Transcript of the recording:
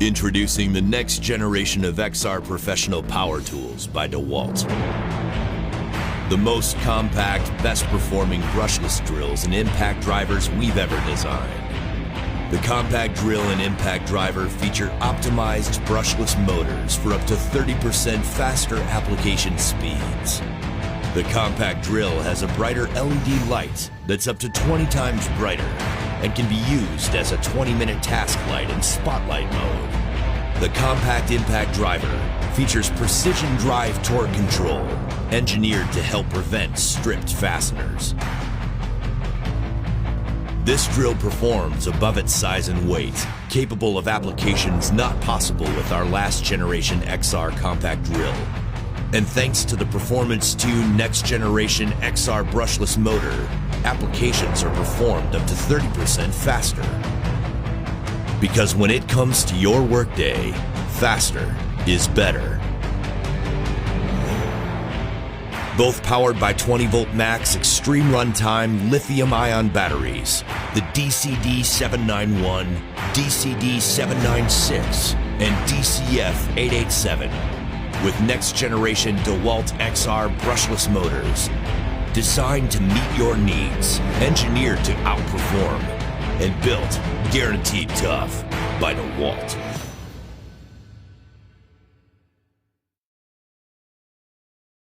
Introducing the next generation of XR professional power tools by DEWALT. The most compact, best performing brushless drills and impact drivers we've ever designed. The compact drill and impact driver feature optimized brushless motors for up to 30% faster application speeds. The compact drill has a brighter LED light that's up to 20 times brighter and can be used as a 20-minute task light in spotlight mode. The compact impact driver features precision drive torque control, engineered to help prevent stripped fasteners. This drill performs above its size and weight, capable of applications not possible with our last generation XR compact drill. And thanks to the performance-tuned next generation XR brushless motor, applications are performed up to 30% faster. Because when it comes to your workday, faster is better. Both powered by 20V max extreme runtime lithium-ion batteries, the DCD791, DCD796, and DCF887, with next-generation DEWALT XR brushless motors, designed to meet your needs, engineered to outperform, and built guaranteed tough by DEWALT.